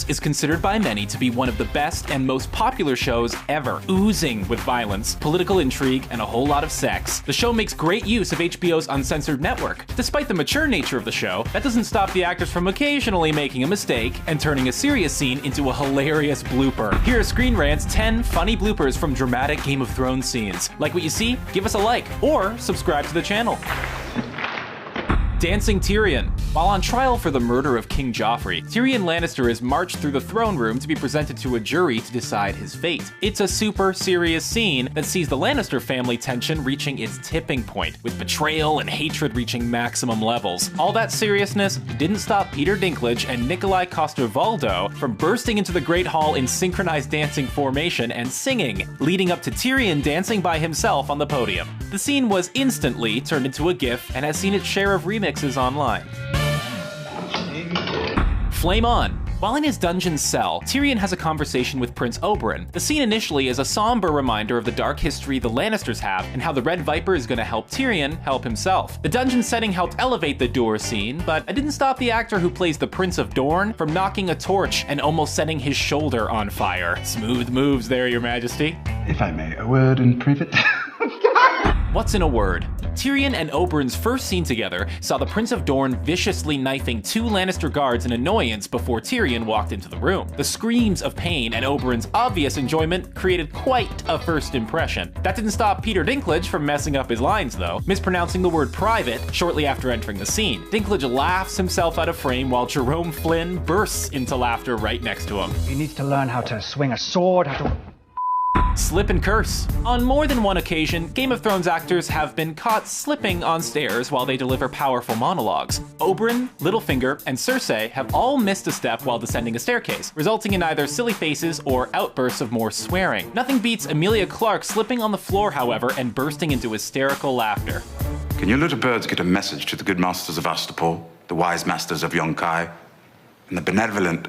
is considered by many to be one of the best and most popular shows ever, oozing with violence, political intrigue, and a whole lot of sex. The show makes great use of HBO's uncensored network. Despite the mature nature of the show, that doesn't stop the actors from occasionally making a mistake and turning a serious scene into a hilarious blooper. Here are Screen Rant's 10 funny bloopers from dramatic Game of Thrones scenes. Like what you see? Give us a like, or subscribe to the channel. Dancing Tyrion. While on trial for the murder of King Joffrey, Tyrion Lannister is marched through the throne room to be presented to a jury to decide his fate. It's a super serious scene that sees the Lannister family tension reaching its tipping point, with betrayal and hatred reaching maximum levels. All that seriousness didn't stop Peter Dinklage and Nikolai Coster-Waldau from bursting into the Great Hall in synchronized dancing formation and singing, leading up to Tyrion dancing by himself on the podium. The scene was instantly turned into a GIF and has seen its share of remixes online. Flame On. While in his dungeon cell, Tyrion has a conversation with Prince Oberyn. The scene initially is a somber reminder of the dark history the Lannisters have and how the Red Viper is going to help Tyrion help himself. The dungeon setting helped elevate the door scene, but it didn't stop the actor who plays the Prince of Dorne from knocking a torch and almost setting his shoulder on fire. Smooth moves there, Your Majesty. If I may, a word in private. What's in a word? Tyrion and Oberyn's first scene together saw the Prince of Dorne viciously knifing 2 Lannister guards in annoyance before Tyrion walked into the room. The screams of pain and Oberyn's obvious enjoyment created quite a first impression. That didn't stop Peter Dinklage from messing up his lines though, mispronouncing the word private shortly after entering the scene. Dinklage laughs himself out of frame while Jerome Flynn bursts into laughter right next to him. You need to learn how to swing a sword, how to... Slip and curse. On more than one occasion, Game of Thrones actors have been caught slipping on stairs while they deliver powerful monologues. Oberyn, Littlefinger, and Cersei have all missed a step while descending a staircase, resulting in either silly faces or outbursts of more swearing. Nothing beats Emilia Clarke slipping on the floor, however, and bursting into hysterical laughter. Can your little birds get a message to the good masters of Astapor, the wise masters of Yunkai, and the benevolent?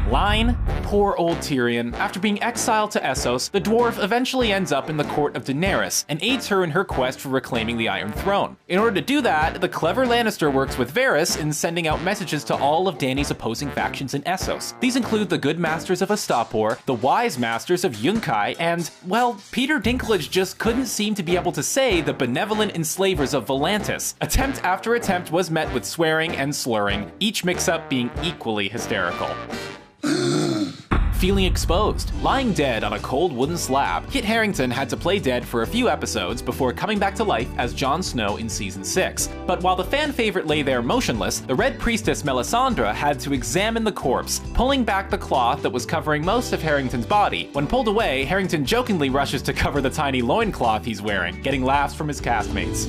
Line? Poor old Tyrion. After being exiled to Essos, the dwarf eventually ends up in the court of Daenerys and aids her in her quest for reclaiming the Iron Throne. In order to do that, the clever Lannister works with Varys in sending out messages to all of Dany's opposing factions in Essos. These include the good masters of Astapor, the wise masters of Yunkai, and, well, Peter Dinklage just couldn't seem to be able to say the benevolent enslavers of Volantis. Attempt after attempt was met with swearing and slurring, each mix-up being equally hysterical. Feeling exposed. Lying dead on a cold wooden slab, Kit Harington had to play dead for a few episodes before coming back to life as Jon Snow in season 6. But while the fan favorite lay there motionless, the Red Priestess Melisandre had to examine the corpse, pulling back the cloth that was covering most of Harington's body. When pulled away, Harington jokingly rushes to cover the tiny loincloth he's wearing, getting laughs from his castmates.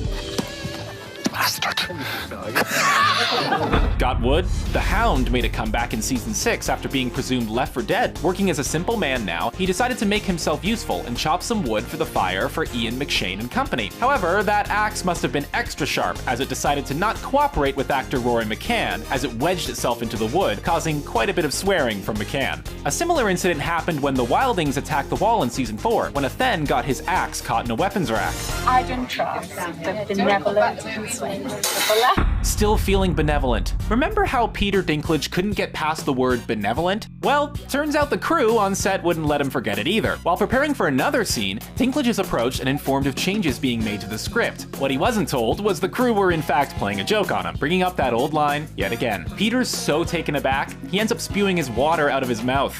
Got wood? The Hound made a comeback in season 6 after being presumed left for dead. Working as a simple man now, he decided to make himself useful and chop some wood for the fire for Ian McShane and company. However, that axe must have been extra sharp as it decided to not cooperate with actor Rory McCann as it wedged itself into the wood, causing quite a bit of swearing from McCann. A similar incident happened when the Wildings attacked the wall in season 4, when a Thenn got his axe caught in a weapons rack. I don't trust the benevolent enslavers. Still feeling benevolent. Remember how Peter Dinklage couldn't get past the word benevolent? Well, turns out the crew on set wouldn't let him forget it either. While preparing for another scene, Dinklage is approached and informed of changes being made to the script. What he wasn't told was the crew were in fact playing a joke on him, bringing up that old line yet again. Peter's so taken aback, he ends up spewing his water out of his mouth.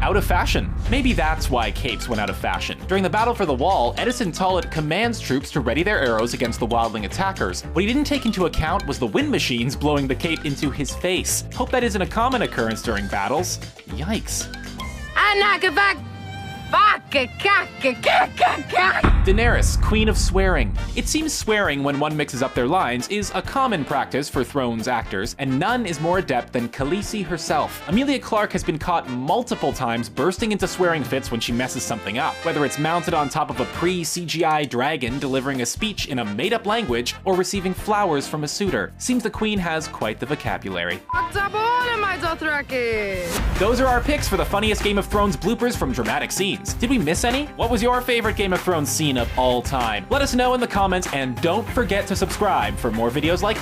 Out of fashion. Maybe that's why capes went out of fashion. During the battle for the wall, Edison Tollett commands troops to ready their arrows against the wildling attackers. What he didn't take into account was the wind machines blowing the cape into his face. Hope that isn't a common occurrence during battles. Yikes. Daenerys, Queen of Swearing. It seems swearing when one mixes up their lines is a common practice for Thrones actors, and none is more adept than Khaleesi herself. Emilia Clarke has been caught multiple times bursting into swearing fits when she messes something up, whether it's mounted on top of a pre-CGI dragon delivering a speech in a made-up language or receiving flowers from a suitor. Seems the Queen has quite the vocabulary. Those are our picks for the funniest Game of Thrones bloopers from dramatic scenes. Did we miss any? What was your favorite Game of Thrones scene of all time? Let us know in the comments, and don't forget to subscribe for more videos like this.